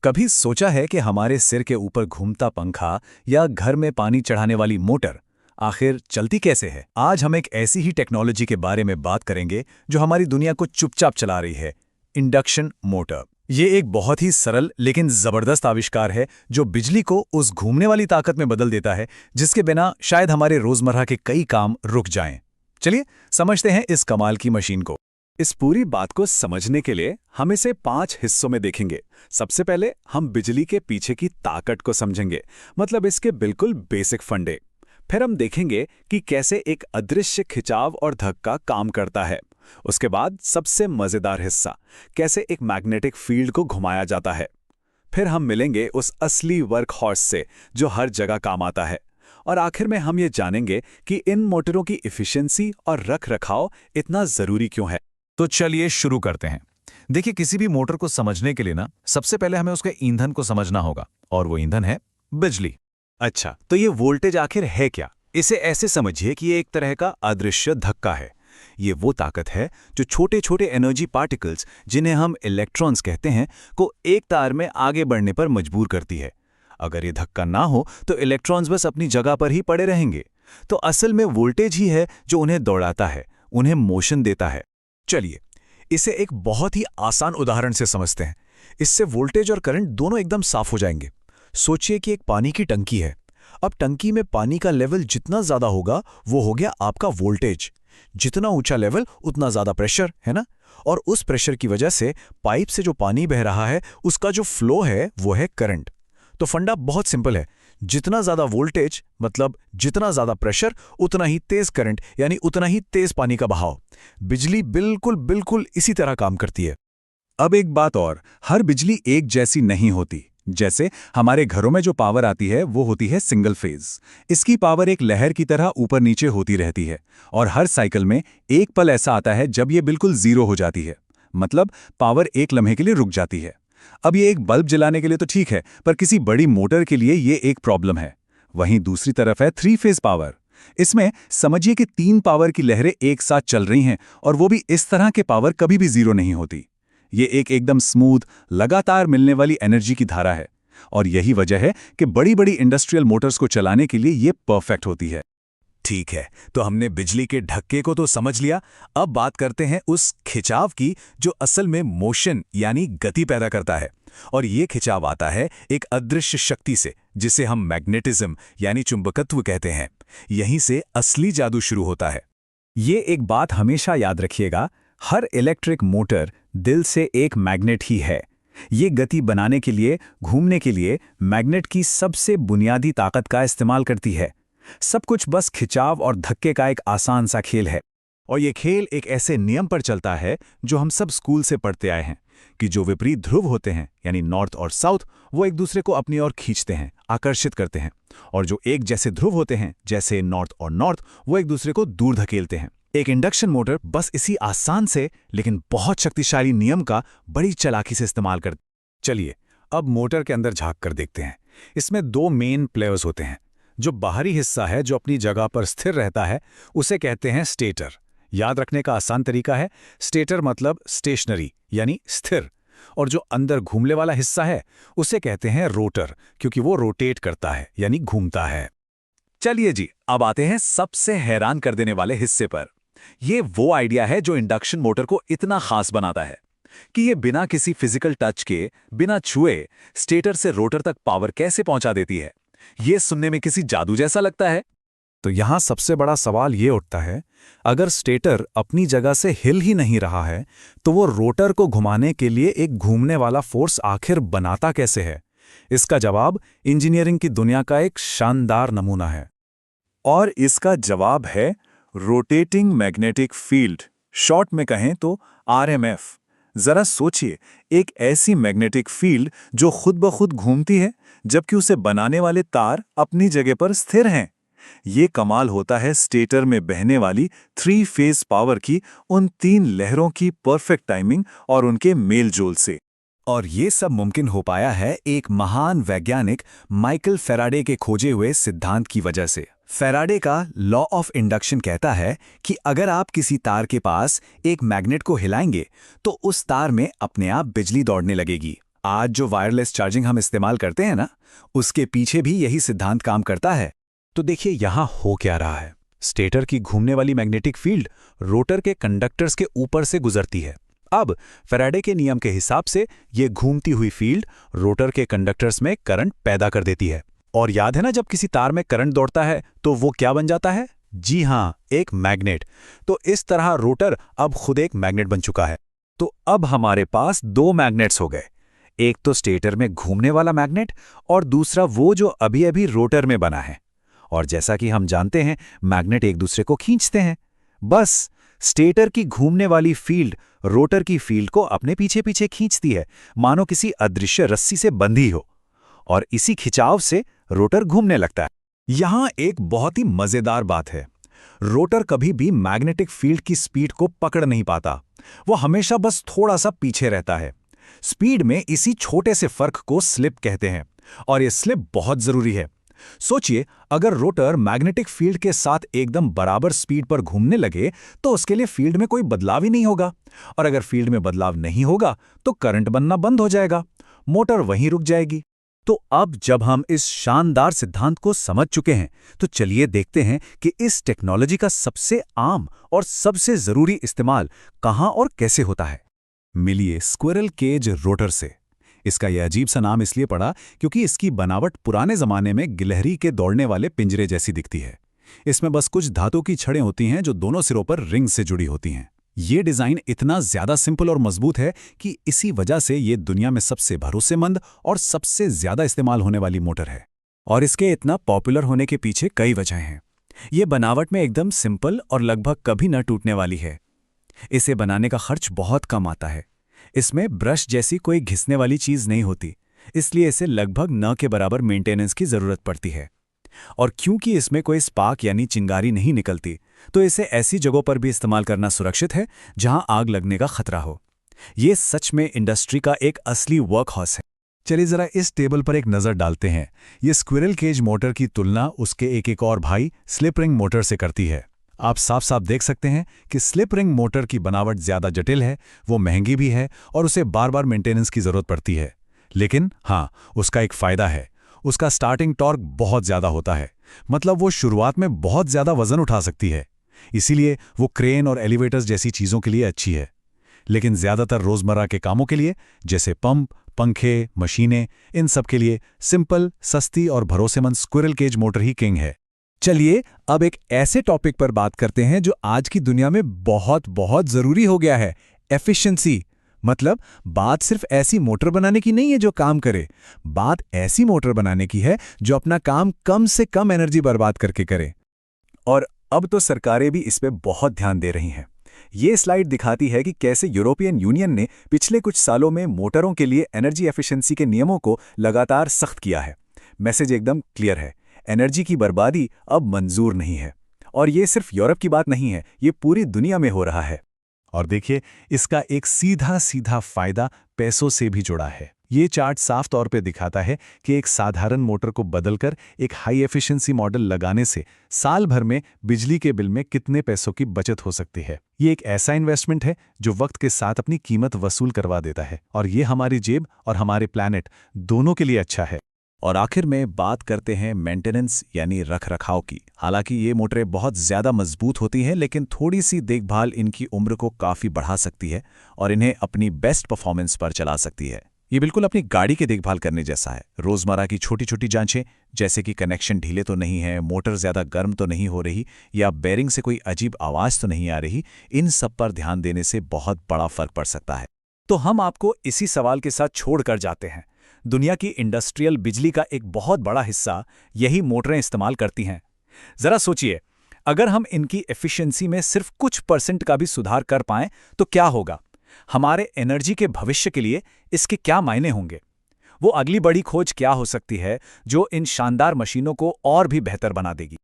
कभी सोचा है कि हमारे सिर के ऊपर घूमता पंखा या घर में पानी चढ़ाने वाली मोटर आखिर चलती कैसे है? आज हम एक ऐसी ही टेक्नोलॉजी के बारे में बात करेंगे जो हमारी दुनिया को चुपचाप चला रही है, इंडक्शन मोटर। ये एक बहुत ही सरल लेकिन जबरदस्त आविष्कार है जो बिजली को उस घूमने वाली ताकत में बदल देता है जिसके बिना शायद हमारे रोजमर्रा के कई काम रुक जाएं। चलिए समझते हैं इस कमाल की मशीन को। इस पूरी बात को समझने के लिए हम इसे 5 हिस्सों में देखेंगे। सबसे पहले हम बिजली के पीछे की ताकत को समझेंगे, मतलब इसके बिल्कुल बेसिक फंडे। फिर हम देखेंगे कि कैसे एक अदृश्य खिंचाव और धक्का काम करता है। उसके बाद सबसे मजेदार हिस्सा, कैसे एक मैग्नेटिक फील्ड को घुमाया जाता है। फिर हम मिलेंगे उस असली वर्क हॉर्स से जो हर जगह काम आता है। और आखिर में हम ये जानेंगे कि इन मोटरों की एफिशिएंसी और रख रखाव इतना जरूरी क्यों है। तो चलिए शुरू करते हैं। देखिए, किसी भी मोटर को समझने के लिए ना सबसे पहले हमें उसके ईंधन को समझना होगा, और वो ईंधन है बिजली। अच्छा, तो ये वोल्टेज आखिर है क्या? इसे ऐसे समझिए कि ये एक तरह का अदृश्य धक्का है। ये वो ताकत है जो छोटे छोटे एनर्जी पार्टिकल्स, जिन्हें हम इलेक्ट्रॉन्स कहते हैं, को एक तार में आगे बढ़ने पर मजबूर करती है। अगर ये धक्का ना हो तो इलेक्ट्रॉन्स बस अपनी जगह पर ही पड़े रहेंगे। तो असल में वोल्टेज ही है जो उन्हें दौड़ाता है, उन्हें मोशन देता है। चलिए इसे एक बहुत ही आसान उदाहरण से समझते हैं। इससे वोल्टेज और करंट दोनों एकदम साफ हो जाएंगे। सोचिए कि एक पानी की टंकी है। अब टंकी में पानी का लेवल जितना ज्यादा होगा वो हो गया आपका वोल्टेज। जितना ऊंचा लेवल उतना ज्यादा प्रेशर, है ना? और उस प्रेशर की वजह से पाइप से जो पानी बह रहा है उसका जो फ्लो है वो है करंट। तो फंडा बहुत सिंपल है, जितना ज्यादा वोल्टेज मतलब जितना ज्यादा प्रेशर उतना ही तेज करंट, यानी उतना ही तेज पानी का बहाव। बिजली बिल्कुल बिल्कुल इसी तरह काम करती है। अब एक बात और, हर बिजली एक जैसी नहीं होती। जैसे हमारे घरों में जो पावर आती है वो होती है सिंगल फेज। इसकी पावर एक लहर की तरह ऊपर नीचे होती रहती है, और हर साइकिल में एक पल ऐसा आता है जब ये बिल्कुल जीरो हो जाती है, मतलब पावर एक लम्हे के लिए रुक जाती है। अब ये एक बल्ब जलाने के लिए तो ठीक है, पर किसी बड़ी मोटर के लिए ये एक प्रॉब्लम है। वहीं दूसरी तरफ है 3 फेज पावर। इसमें समझिए कि 3 पावर की लहरें एक साथ चल रही हैं, और वो भी इस तरह के पावर कभी भी जीरो नहीं होती। ये एक एकदम स्मूथ, लगातार मिलने वाली एनर्जी की धारा है, और यही वजह है कि बड़ी बड़ी इंडस्ट्रियल मोटर्स को चलाने के लिए ये परफेक्ट होती है। ठीक है, तो हमने बिजली के धक्के को तो समझ लिया। अब बात करते हैं उस खिंचाव की जो असल में मोशन यानी गति पैदा करता है। और ये खिंचाव आता है एक अदृश्य शक्ति से, जिसे हम मैग्नेटिज्म यानी चुंबकत्व कहते हैं। यहीं से असली जादू शुरू होता है। ये एक बात हमेशा याद रखिएगा, हर इलेक्ट्रिक मोटर दिल से एक मैग्नेट ही है। ये गति बनाने के लिए, घूमने के लिए मैग्नेट की सबसे बुनियादी ताकत का इस्तेमाल करती है। सब कुछ बस खिंचाव और धक्के का एक आसान सा खेल है। और ये खेल एक ऐसे नियम पर चलता है जो हम सब स्कूल से पढ़ते आए हैं, कि जो विपरीत ध्रुव होते हैं यानी नॉर्थ और साउथ, वो एक दूसरे को अपनी ओर खींचते हैं, आकर्षित करते हैं। और जो एक जैसे ध्रुव होते हैं जैसे नॉर्थ और नॉर्थ, वो एक दूसरे को दूर धकेलते हैं। एक इंडक्शन मोटर बस इसी आसान से लेकिन बहुत शक्तिशाली नियम का बड़ी चालाकी से इस्तेमाल करती। चलिए अब मोटर के अंदर झांक कर देखते हैं। इसमें 2 मेन प्लेयर्स होते हैं। जो बाहरी हिस्सा है जो अपनी जगह पर स्थिर रहता है उसे कहते हैं स्टेटर। याद रखने का आसान तरीका है, स्टेटर मतलब स्टेशनरी यानी स्थिर। और जो अंदर घूमने वाला हिस्सा है उसे कहते हैं रोटर, क्योंकि वो रोटेट करता है यानी घूमता है। चलिए जी, अब आते हैं सबसे हैरान कर देने वाले हिस्से पर। ये वो आइडिया है जो इंडक्शन मोटर को इतना खास बनाता है कि ये बिना किसी फिजिकल टच के, बिना छुए स्टेटर से रोटर तक पावर कैसे पहुंचा देती है। ये सुनने में किसी जादू जैसा लगता है। तो यहां सबसे बड़ा सवाल ये उठता है, अगर स्टेटर अपनी जगह से हिल ही नहीं रहा है तो वो रोटर को घुमाने के लिए एक घूमने वाला फोर्स आखिर बनाता कैसे है? इसका जवाब इंजीनियरिंग की दुनिया का एक शानदार नमूना है। और इसका जवाब है रोटेटिंग मैग्नेटिक फील्ड, शॉर्ट में कहें तो आरएमएफ। जरा सोचिए, एक ऐसी मैग्नेटिक फील्ड जो खुद ब खुद घूमती है जबकि उसे बनाने वाले तार अपनी जगह पर स्थिर हैं। ये कमाल होता है स्टेटर में बहने वाली 3 फेज पावर की, उन 3 लहरों की परफेक्ट टाइमिंग और उनके मेलजोल से। और ये सब मुमकिन हो पाया है एक महान वैज्ञानिक माइकल फैराडे के खोजे हुए सिद्धांत की वजह से। फैराडे का लॉ ऑफ इंडक्शन कहता है कि अगर आप किसी तार के पास एक मैग्नेट को हिलाएंगे तो उस तार में अपने आप बिजली दौड़ने लगेगी। आज जो वायरलेस चार्जिंग हम इस्तेमाल करते हैं ना, उसके पीछे भी यही सिद्धांत काम करता है। तो देखिए यहां हो क्या रहा है। स्टेटर की घूमने वाली मैग्नेटिक फील्ड रोटर के कंडक्टर्स के ऊपर से गुजरती है। अब फैराडे के नियम के हिसाब से ये घूमती हुई फील्ड रोटर के कंडक्टर्स में करंट पैदा कर देती है। और याद है ना, जब किसी तार में करंट दौड़ता है तो वो क्या बन जाता है? जी हां, एक मैग्नेट। तो इस तरह रोटर अब खुद एक मैग्नेट बन चुका है। तो अब हमारे पास दो मैग्नेट्स हो गए, एक तो स्टेटर में घूमने वाला मैग्नेट और दूसरा वो जो अभी अभी रोटर में बना है। और जैसा कि हम जानते हैं, मैग्नेट एक दूसरे को खींचते हैं। बस स्टेटर की घूमने वाली फील्ड रोटर की फील्ड को अपने पीछे पीछे खींचती है, मानो किसी अदृश्य रस्सी से बंधी हो। और इसी खिंचाव से रोटर घूमने लगता है। यहां एक बहुत ही मजेदार बात है, रोटर कभी भी मैग्नेटिक फील्ड की स्पीड को पकड़ नहीं पाता। वो हमेशा बस थोड़ा सा पीछे रहता है। स्पीड में इसी छोटे से फर्क को स्लिप कहते हैं, और ये स्लिप बहुत जरूरी है। सोचिए, अगर रोटर मैग्नेटिक फील्ड के साथ एकदम बराबर स्पीड पर घूमने लगे तो उसके लिए फील्ड में कोई बदलाव ही नहीं होगा, और अगर फील्ड में बदलाव नहीं होगा तो करंट बनना बंद हो जाएगा, मोटर वहीं रुक जाएगी। तो अब जब हम इस शानदार सिद्धांत को समझ चुके हैं, तो चलिए देखते हैं कि इस टेक्नोलॉजी का सबसे आम और सबसे जरूरी इस्तेमाल कहां और कैसे होता है। मिलिए स्क्विरल केज रोटर से। इसका यह अजीब सा नाम इसलिए पड़ा क्योंकि इसकी बनावट पुराने जमाने में गिलहरी के दौड़ने वाले पिंजरे जैसी दिखती है। इसमें बस कुछ धातु की छड़ें होती हैं जो दोनों सिरों पर रिंग से जुड़ी होती हैं। ये डिजाइन इतना ज्यादा सिंपल और मजबूत है कि इसी वजह से ये दुनिया में सबसे भरोसेमंद और सबसे ज्यादा इस्तेमाल होने वाली मोटर है। और इसके इतना पॉपुलर होने के पीछे कई वजहें हैं। ये बनावट में एकदम सिंपल और लगभग कभी न टूटने वाली है। इसे बनाने का खर्च बहुत कम आता है। इसमें ब्रश जैसी कोई घिसने वाली चीज नहीं होती, इसलिए इसे लगभग न के बराबर मेंटेनेंस की जरूरत पड़ती है। और क्योंकि इसमें कोई स्पार्क यानी चिंगारी नहीं निकलती, तो इसे ऐसी जगहों पर भी इस्तेमाल करना सुरक्षित है जहां आग लगने का खतरा हो। ये सच में इंडस्ट्री का एक असली वर्क हाउस है। चलिए जरा इस टेबल पर एक नजर डालते हैं। ये स्क्विरल केज मोटर की तुलना उसके एक और भाई स्लिप रिंग मोटर से करती है। आप साफ साफ देख सकते हैं कि स्लिप रिंग मोटर की बनावट ज्यादा जटिल है, वो महंगी भी है और उसे बार बार मेंटेनेंस की जरूरत पड़ती है। लेकिन हाँ, उसका एक फायदा है, उसका स्टार्टिंग टॉर्क बहुत ज्यादा होता है। मतलब वो शुरुआत में बहुत ज्यादा वजन उठा सकती है, इसीलिए वो क्रेन और एलिवेटर्स जैसी चीजों के लिए अच्छी है। लेकिन ज्यादातर रोजमर्रा के कामों के लिए, जैसे पंप, पंखे, मशीनें, इन सब के लिए सिंपल, सस्ती और भरोसेमंद स्क्विरल केज मोटर ही किंग है। चलिए अब एक ऐसे टॉपिक पर बात करते हैं जो आज की दुनिया में बहुत बहुत जरूरी हो गया है, एफिशिएंसी। मतलब बात सिर्फ ऐसी मोटर बनाने की नहीं है जो काम करे, बात ऐसी मोटर बनाने की है जो अपना काम कम से कम एनर्जी बर्बाद करके करे। और अब तो सरकारें भी इस पे बहुत ध्यान दे रही हैं। ये स्लाइड दिखाती है कि कैसे यूरोपियन यूनियन ने पिछले कुछ सालों में मोटरों के लिए एनर्जी एफिशिएंसी के नियमों को लगातार सख्त किया है। मैसेज एकदम क्लियर है, एनर्जी की बर्बादी अब मंजूर नहीं है। और ये सिर्फ यूरोप की बात नहीं है, ये पूरी दुनिया में हो रहा है। और देखिए, इसका एक सीधा सीधा फायदा पैसों से भी जुड़ा है। ये चार्ट साफ तौर पे दिखाता है कि एक साधारण मोटर को बदलकर एक हाई एफिशिएंसी मॉडल लगाने से साल भर में बिजली के बिल में कितने पैसों की बचत हो सकती है। ये एक ऐसा इन्वेस्टमेंट है जो वक्त के साथ अपनी कीमत वसूल करवा देता है, और ये हमारी जेब और हमारे प्लैनेट दोनों के लिए अच्छा है। और आखिर में बात करते हैं मेंटेनेंस यानी रख रखाव की। हालांकि ये मोटरें बहुत ज़्यादा मजबूत होती हैं, लेकिन थोड़ी सी देखभाल इनकी उम्र को काफ़ी बढ़ा सकती है और इन्हें अपनी बेस्ट परफॉर्मेंस पर चला सकती है। ये बिल्कुल अपनी गाड़ी की देखभाल करने जैसा है। रोज़मर्रा की छोटी छोटी जांचें, जैसे कि कनेक्शन ढीले तो नहीं है, मोटर ज़्यादा गर्म तो नहीं हो रही, या बेरिंग से कोई अजीब आवाज़ तो नहीं आ रही, इन सब पर ध्यान देने से बहुत बड़ा फर्क पड़ सकता है। तो हम आपको इसी सवाल के साथ छोड़ कर जाते हैं। दुनिया की इंडस्ट्रियल बिजली का एक बहुत बड़ा हिस्सा यही मोटरें इस्तेमाल करती हैं। जरा सोचिए, अगर हम इनकी एफिशिएंसी में सिर्फ कुछ % का भी सुधार कर पाएं तो क्या होगा? हमारे एनर्जी के भविष्य के लिए इसके क्या मायने होंगे? वो अगली बड़ी खोज क्या हो सकती है जो इन शानदार मशीनों को और भी बेहतर बना देगी?